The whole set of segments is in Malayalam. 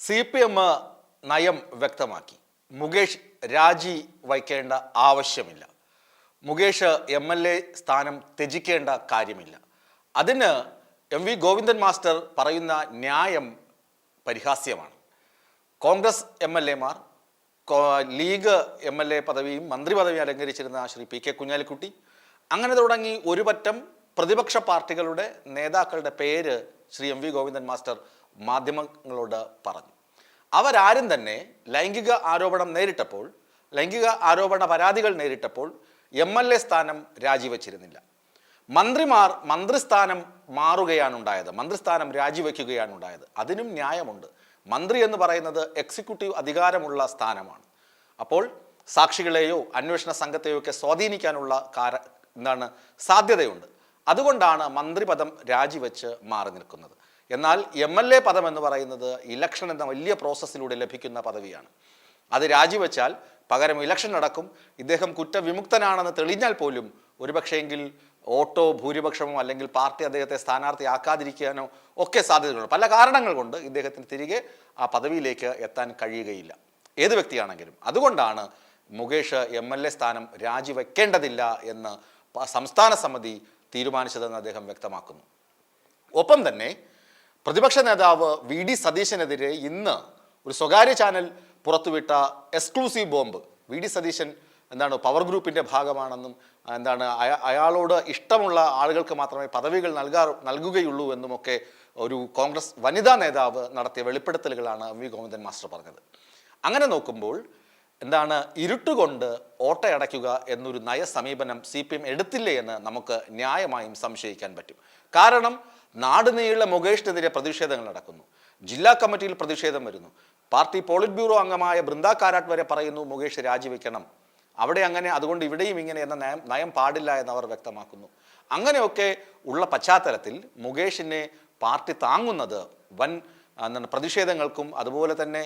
CPM നയം വ്യക്തമാക്കി. മുകേഷ് രാജി വയ്ക്കേണ്ട ആവശ്യമില്ല. മുകേഷ് MLA സ്ഥാനം ത്യജിക്കേണ്ട കാര്യമില്ല. അതിന് MV ഗോവിന്ദൻ മാസ്റ്റർ പറയുന്ന ന്യായം പരിഹാസ്യമാണ്. കോൺഗ്രസ് MLA മാർ, ലീഗ് MLA പദവിയും മന്ത്രി പദവിയും അലങ്കരിച്ചിരുന്ന ശ്രീ PK കുഞ്ഞാലിക്കുട്ടി, അങ്ങനെ തുടങ്ങി ഒരു പറ്റം പ്രതിപക്ഷ പാർട്ടികളുടെ നേതാക്കളുടെ പേര് ശ്രീ MV ഗോവിന്ദൻ മാസ്റ്റർ മാധ്യമങ്ങളോട് പറഞ്ഞു. അവരാരും തന്നെ ലൈംഗിക ആരോപണ പരാതികൾ നേരിട്ടപ്പോൾ MLA സ്ഥാനം രാജിവെച്ചിരുന്നില്ല. മന്ത്രിമാർ മന്ത്രിസ്ഥാനം മാറുകയാണുണ്ടായത്, മന്ത്രിസ്ഥാനം രാജിവെക്കുകയാണുണ്ടായത്. അതിനും ന്യായമുണ്ട്. മന്ത്രി എന്ന് പറയുന്നത് എക്സിക്യൂട്ടീവ് അധികാരമുള്ള സ്ഥാനമാണ്. അപ്പോൾ സാക്ഷികളെയോ അന്വേഷണ സംഘത്തെയോ ഒക്കെ സ്വാധീനിക്കാനുള്ള സാധ്യതയുണ്ട്. അതുകൊണ്ടാണ് മന്ത്രിപദം രാജിവെച്ച് മാറി നിൽക്കുന്നത്. എന്നാൽ MLA പദം എന്ന് പറയുന്നത് ഇലക്ഷൻ എന്ന വലിയ പ്രോസസ്സിലൂടെ ലഭിക്കുന്ന പദവിയാണ്. അത് രാജിവെച്ചാൽ പകരം ഇലക്ഷൻ നടക്കും. ഇദ്ദേഹം കുറ്റവിമുക്തനാണെന്ന് തെളിഞ്ഞാൽ പോലും ഒരുപക്ഷെങ്കിൽ വോട്ടോ ഭൂരിപക്ഷമോ അല്ലെങ്കിൽ പാർട്ടി അദ്ദേഹത്തെ സ്ഥാനാർത്ഥിയാക്കാതിരിക്കാനോ ഒക്കെ സാധ്യതകളുണ്ട്. പല കാരണങ്ങൾ കൊണ്ട് ഇദ്ദേഹത്തിന് തിരികെ ആ പദവിയിലേക്ക് എത്താൻ കഴിയുകയില്ല, ഏത് വ്യക്തിയാണെങ്കിലും. അതുകൊണ്ടാണ് മുകേഷ് MLA സ്ഥാനം രാജിവെക്കേണ്ടതില്ല എന്ന് സംസ്ഥാന സമിതി തീരുമാനിച്ചതെന്ന് അദ്ദേഹം വ്യക്തമാക്കുന്നു. ഒപ്പം തന്നെ പ്രതിപക്ഷ നേതാവ് VD സതീശനെതിരെ ഇന്ന് ഒരു സ്വകാര്യ ചാനൽ പുറത്തുവിട്ട exclusive bomb, VD Satheesan power ഗ്രൂപ്പിൻ്റെ ഭാഗമാണെന്നും അയാളോട് ഇഷ്ടമുള്ള ആളുകൾക്ക് മാത്രമേ പദവികൾ നൽകുകയുള്ളൂ എന്നുമൊക്കെ ഒരു കോൺഗ്രസ് വനിതാ നേതാവ് നടത്തിയ വെളിപ്പെടുത്തലുകളാണ് MV ഗോവിന്ദൻ മാസ്റ്റർ പറഞ്ഞത്. അങ്ങനെ നോക്കുമ്പോൾ ഇരുട്ടുകൊണ്ട് ഓട്ടയടയ്ക്കുക എന്നൊരു നയസമീപനം CPM എടുത്തില്ലേ എന്ന് നമുക്ക് ന്യായമായും സംശയിക്കാൻ പറ്റും. കാരണം നാടുനീളെ മുകേഷിനെതിരെ പ്രതിഷേധങ്ങൾ നടക്കുന്നു. ജില്ലാ കമ്മിറ്റിയിൽ പ്രതിഷേധം വരുന്നു. പാർട്ടി പോളിറ്റ് ബ്യൂറോ അംഗമായ ബൃന്ദ കാരാട്ട് വരെ പറയുന്നു മുകേഷ് രാജിവെക്കണം, അവിടെ അങ്ങനെ, അതുകൊണ്ട് ഇവിടെയും ഇങ്ങനെ എന്ന നയം പാടില്ല എന്ന് അവർ വ്യക്തമാക്കുന്നു. അങ്ങനെയൊക്കെ ഉള്ള പശ്ചാത്തലത്തിൽ മുകേഷിനെ പാർട്ടി താങ്ങുന്നത് വൻ പ്രതിഷേധങ്ങൾക്കും അതുപോലെ തന്നെ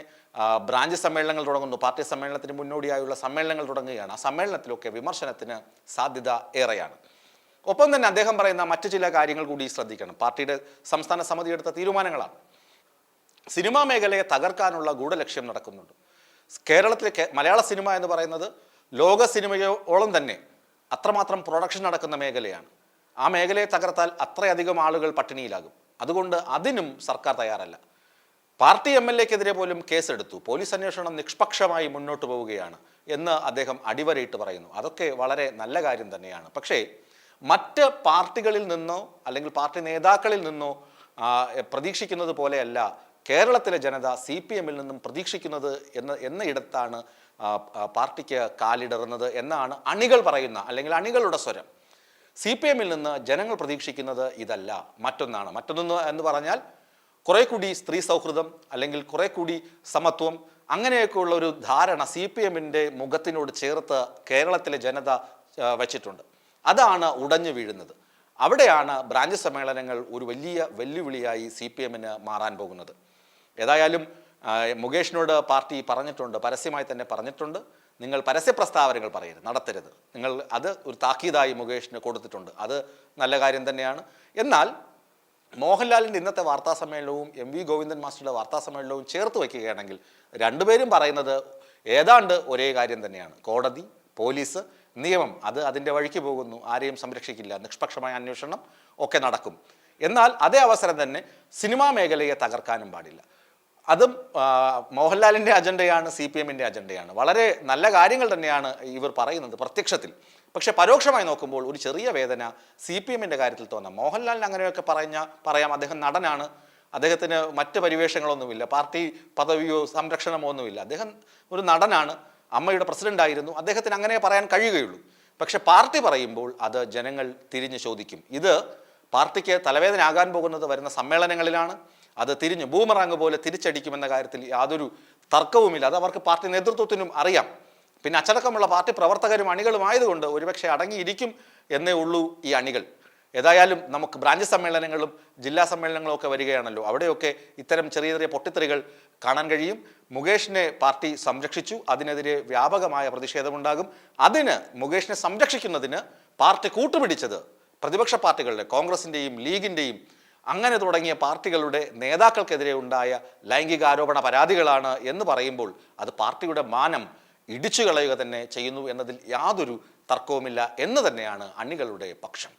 ബ്രാഞ്ച് സമ്മേളനങ്ങൾ തുടങ്ങുന്നു. പാർട്ടി സമ്മേളനത്തിന് മുന്നോടിയായുള്ള സമ്മേളനങ്ങൾ തുടങ്ങുകയാണ്. ആ സമ്മേളനത്തിലൊക്കെ വിമർശനത്തിന് സാധ്യത ഏറെയാണ്. ഒപ്പം തന്നെ അദ്ദേഹം പറയുന്ന മറ്റു ചില കാര്യങ്ങൾ കൂടി ശ്രദ്ധിക്കണം. പാർട്ടിയുടെ സംസ്ഥാന സമിതി എടുത്ത തീരുമാനങ്ങളാണ്. സിനിമാ മേഖലയെ തകർക്കാനുള്ള ഗൂഢലക്ഷ്യം നടക്കുന്നുണ്ട്. കേരളത്തിലെ മലയാള സിനിമ എന്ന് പറയുന്നത് ലോക സിനിമയോളം തന്നെ അത്രമാത്രം പ്രൊഡക്ഷൻ നടക്കുന്ന മേഖലയാണ്. ആ മേഖലയെ തകർത്താൽ അത്രയധികം ആളുകൾ പട്ടിണിയിലാകും. അതുകൊണ്ട് അതിനും സർക്കാർ തയ്യാറല്ല. പാർട്ടി MLA-ക്കെതിരെ പോലും കേസെടുത്തു. പോലീസ് അന്വേഷണം നിഷ്പക്ഷമായി മുന്നോട്ട് പോവുകയാണ് എന്ന് അദ്ദേഹം അടിവരയിട്ട് പറയുന്നു. അതൊക്കെ വളരെ നല്ല കാര്യം തന്നെയാണ്. പക്ഷേ മറ്റ് പാർട്ടികളിൽ നിന്നോ അല്ലെങ്കിൽ പാർട്ടി നേതാക്കളിൽ നിന്നോ പ്രതീക്ഷിക്കുന്നത് പോലെയല്ല കേരളത്തിലെ ജനത CPM-ൽ നിന്നും പ്രതീക്ഷിക്കുന്നത് എന്നയിടത്താണ് പാർട്ടിക്ക് കാലിടറുന്നത് എന്നാണ് അണികൾ പറയുന്ന, അല്ലെങ്കിൽ അണികളുടെ സ്വരം. CPM-ൽ നിന്ന് ജനങ്ങൾ പ്രതീക്ഷിക്കുന്നത് ഇതല്ല, മറ്റൊന്ന് എന്ന് പറഞ്ഞാൽ കുറെ കൂടി സ്ത്രീ സൗഹൃദം അല്ലെങ്കിൽ കുറെ കൂടി സമത്വം, അങ്ങനെയൊക്കെയുള്ള ഒരു ധാരണ CPM-ന്റെ മുഖത്തിനോട് ചേർത്ത് കേരളത്തിലെ ജനത വച്ചിട്ടുണ്ട്. അതാണ് ഉടഞ്ഞു വീഴുന്നത്. അവിടെയാണ് ബ്രാഞ്ച് സമ്മേളനങ്ങൾ ഒരു വലിയ വെല്ലുവിളിയായി CPM-ന് മാറാൻ പോകുന്നത്. ഏതായാലും മുകേഷിനോട് പാർട്ടി പറഞ്ഞിട്ടുണ്ട്, പരസ്യമായി തന്നെ പറഞ്ഞിട്ടുണ്ട്, നിങ്ങൾ പരസ്യ പ്രസ്താവനകൾ നടത്തരുത്. നിങ്ങൾ അത് ഒരു താക്കീതായി മുകേഷിന് കൊടുത്തിട്ടുണ്ട്. അത് നല്ല കാര്യം തന്നെയാണ്. എന്നാൽ മോഹൻലാലിൻ്റെ ഇന്നത്തെ വാർത്താ സമ്മേളനവും MV ഗോവിന്ദൻ മാസ്റ്ററുടെ വാർത്താ സമ്മേളനവും ചേർത്ത് വയ്ക്കുകയാണെങ്കിൽ രണ്ടുപേരും പറയുന്നത് ഏതാണ്ട് ഒരേ കാര്യം തന്നെയാണ്. കോടതി, പോലീസ്, നിയമം അത് അതിൻ്റെ വഴിക്ക് പോകുന്നു, ആരെയും സംരക്ഷിക്കില്ല, നിഷ്പക്ഷമായ അന്വേഷണം ഒക്കെ നടക്കും. എന്നാൽ അതേ അവസരം തന്നെ സിനിമാ മേഖലയെ തകർക്കാനും പാടില്ല. അതും മോഹൻലാലിൻ്റെ അജണ്ടയാണ്, CPM-ന്റെ അജണ്ടയാണ്. വളരെ നല്ല കാര്യങ്ങൾ തന്നെയാണ് ഇവർ പറയുന്നത് പ്രത്യക്ഷത്തിൽ. പക്ഷെ പരോക്ഷമായി നോക്കുമ്പോൾ ഒരു ചെറിയ വേദന CPM-ന്റെ കാര്യത്തിൽ തോന്നാം. മോഹൻലാലിന് അങ്ങനെയൊക്കെ പറയാം, അദ്ദേഹം നടനാണ്, അദ്ദേഹത്തിന് മറ്റ് പരിവേഷങ്ങളൊന്നുമില്ല, പാർട്ടി പദവിയോ സംരക്ഷണമോ ഒന്നുമില്ല, അദ്ദേഹം ഒരു നടനാണ്, അമ്മയുടെ പ്രസിഡൻ്റായിരുന്നു, അദ്ദേഹത്തിന് അങ്ങനെ പറയാൻ കഴിയുകയുള്ളൂ. പക്ഷെ പാർട്ടി പറയുമ്പോൾ അത് ജനങ്ങൾ തിരിഞ്ഞ് ചോദിക്കും. ഇത് പാർട്ടിക്ക് തലവേദന ആകാൻ പോകുന്നത് വരുന്ന സമ്മേളനങ്ങളിലാണ്. അത് തിരിഞ്ഞ് ബൂമറാങ് പോലെ തിരിച്ചടിക്കുമെന്ന കാര്യത്തിൽ യാതൊരു തർക്കവുമില്ല. അത് അവർക്ക് പാർട്ടി നേതൃത്വത്തിനും അറിയാം. പിന്നെ അച്ചടക്കമുള്ള പാർട്ടി പ്രവർത്തകരും അണികളും ആയതുകൊണ്ട് ഒരുപക്ഷെ അടങ്ങിയിരിക്കും എന്നേ ഉള്ളൂ ഈ അണികൾ. ഏതായാലും നമുക്ക് ബ്രാഞ്ച് സമ്മേളനങ്ങളും ജില്ലാ സമ്മേളനങ്ങളും ഒക്കെ വരികയാണല്ലോ. അവിടെയൊക്കെ ഇത്തരം ചെറിയ ചെറിയ പൊട്ടിത്തെറികൾ കാണാൻ കഴിയും. മുകേഷിനെ പാർട്ടി സംരക്ഷിച്ചു, അതിനെതിരെ വ്യാപകമായ പ്രതിഷേധമുണ്ടാകും. മുകേഷിനെ സംരക്ഷിക്കുന്നതിന് പാർട്ടി കൂട്ടുപിടിച്ചത് പ്രതിപക്ഷ പാർട്ടികളുടെ, കോൺഗ്രസിൻ്റെയും ലീഗിൻ്റെയും അങ്ങനെ തുടങ്ങിയ പാർട്ടികളുടെ നേതാക്കൾക്കെതിരെ ഉണ്ടായ ലൈംഗികാരോപണ പരാതികളാണ് എന്ന് പറയുമ്പോൾ അത് പാർട്ടിയുടെ മാനം ഇടിച്ചു കളയുക തന്നെ ചെയ്യുന്നു എന്നതിൽ യാതൊരു തർക്കവുമില്ല എന്ന് തന്നെയാണ് അണികളുടെ പക്ഷം.